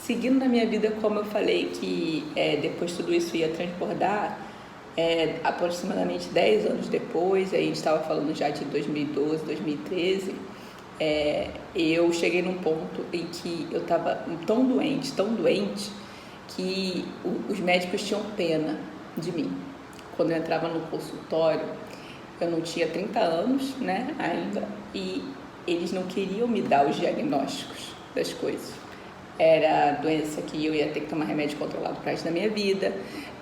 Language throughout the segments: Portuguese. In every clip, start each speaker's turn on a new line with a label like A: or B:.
A: seguindo na minha vida, como eu falei que depois tudo isso ia transbordar, aproximadamente 10 anos depois, aí a gente estava falando já de 2012, 2013, eu cheguei num ponto em que eu estava tão doente, que os médicos tinham pena de mim. Quando eu entrava no consultório, eu não tinha 30 anos, né, ainda, e eles não queriam me dar os diagnósticos das coisas. Era doença que eu ia ter que tomar remédio controlado pro resto da minha vida,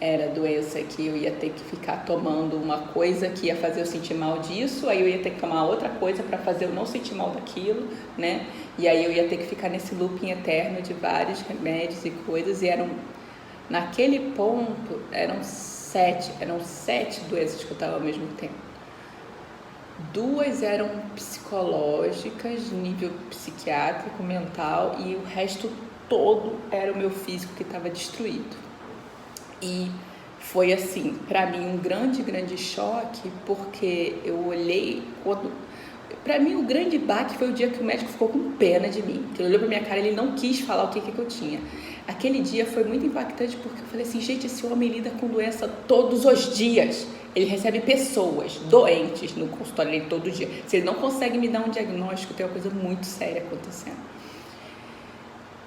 A: era doença que eu ia ter que ficar tomando uma coisa que ia fazer eu sentir mal disso, aí eu ia ter que tomar outra coisa para fazer eu não sentir mal daquilo, né? E aí eu ia ter que ficar nesse looping eterno de vários remédios e coisas, e naquele ponto, eram sete doenças que eu estava ao mesmo tempo. 2 eram psicológicas, nível psiquiátrico, mental, e o resto todo era o meu físico que estava destruído. E foi assim, para mim, um grande choque, porque eu olhei, para mim o grande baque foi o dia que o médico ficou com pena de mim, que ele olhou pra minha cara e ele não quis falar o que eu tinha. Aquele dia foi muito impactante porque eu falei assim, gente, esse homem lida com doença todos os dias. Ele recebe pessoas doentes no consultório dele todo dia. Se ele não consegue me dar um diagnóstico, tem uma coisa muito séria acontecendo.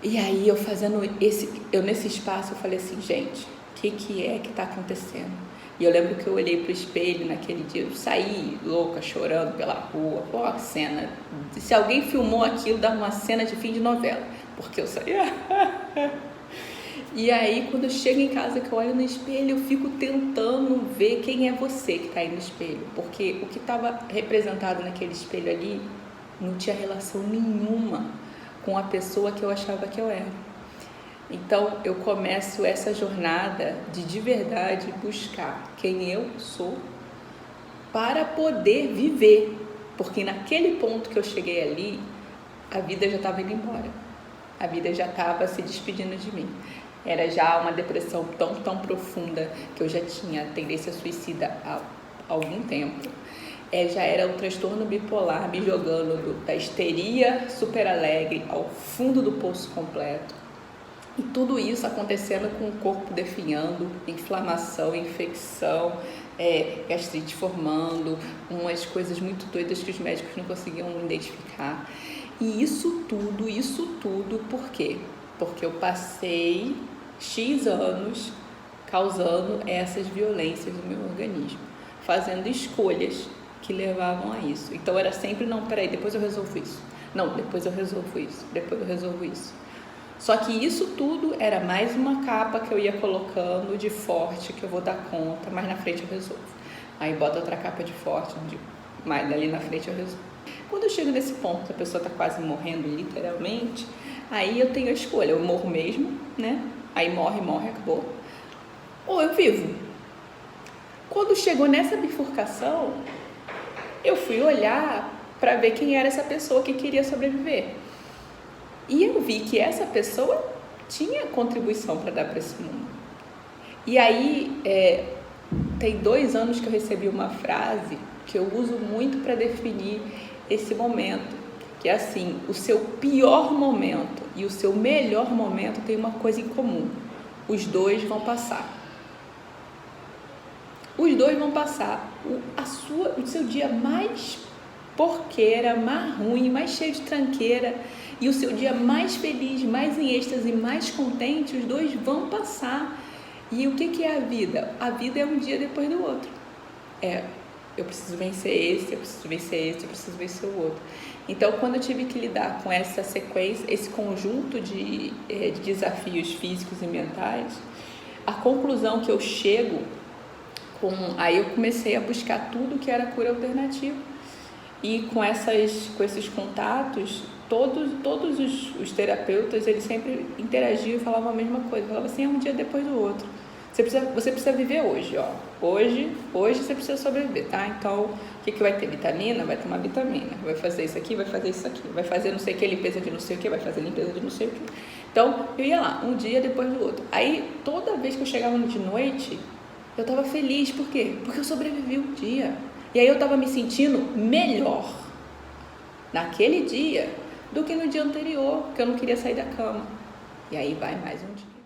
A: E aí eu nesse espaço eu falei assim, gente, o que é que tá acontecendo? E eu lembro que eu olhei pro espelho naquele dia, eu saí louca, chorando pela rua, pô, a cena. Se alguém filmou aquilo, dava uma cena de fim de novela, porque eu saí. E aí, quando eu chego em casa, que eu olho no espelho, eu fico tentando ver quem é você que está aí no espelho. Porque o que estava representado naquele espelho ali não tinha relação nenhuma com a pessoa que eu achava que eu era. Então, eu começo essa jornada de verdade buscar quem eu sou para poder viver. Porque naquele ponto que eu cheguei ali, a vida já estava indo embora. A vida já estava se despedindo de mim. Era já uma depressão tão profunda que eu já tinha tendência suicida há algum tempo. Já era um transtorno bipolar me jogando da histeria super alegre ao fundo do poço completo. E tudo isso acontecendo com o corpo definhando, inflamação, infecção, gastrite formando, umas coisas muito doidas que os médicos não conseguiam identificar. E isso tudo, por quê? Porque eu passei X anos causando essas violências no meu organismo, fazendo escolhas que levavam a isso. Então era sempre, não, peraí, depois eu resolvo isso. Não, depois eu resolvo isso. Depois eu resolvo isso. Só que isso tudo era mais uma capa que eu ia colocando de forte, que eu vou dar conta, mas na frente eu resolvo. Aí bota outra capa de forte, mas dali na frente eu resolvo. Quando eu chego nesse ponto, a pessoa está quase morrendo literalmente, aí eu tenho a escolha, eu morro mesmo, né? Aí morre, acabou. Ou eu vivo. Quando chegou nessa bifurcação, eu fui olhar para ver quem era essa pessoa que queria sobreviver. E eu vi que essa pessoa tinha contribuição para dar para esse mundo. E aí, tem 2 anos que eu recebi uma frase que eu uso muito para definir esse momento, que é assim, o seu pior momento e o seu melhor momento tem uma coisa em comum, os 2 vão passar. Os 2 vão passar. O seu dia mais porqueira, mais ruim, mais cheio de tranqueira, e o seu dia mais feliz, mais em êxtase, mais contente, os 2 vão passar. E o que é a vida? A vida é um dia depois do outro. Eu preciso vencer esse, eu preciso vencer esse, eu preciso vencer o outro. Então, quando eu tive que lidar com essa sequência, esse conjunto de desafios físicos e mentais, a conclusão que eu chego aí eu comecei a buscar tudo que era cura alternativa. E com esses contatos, todos os terapeutas, eles sempre interagiam e falavam a mesma coisa. Falavam assim, é um dia depois do outro. Você precisa viver hoje, ó. Hoje você precisa sobreviver, tá? Então, o que vai ter? Vitamina? Vai tomar vitamina. Vai fazer isso aqui, vai fazer isso aqui. Vai fazer não sei o que, limpeza de não sei o que, vai fazer limpeza de não sei o que. Então, eu ia lá, um dia depois do outro. Aí, toda vez que eu chegava de noite, eu tava feliz. Por quê? Porque eu sobrevivi um dia. E aí eu tava me sentindo melhor naquele dia do que no dia anterior, porque eu não queria sair da cama. E aí vai mais um dia.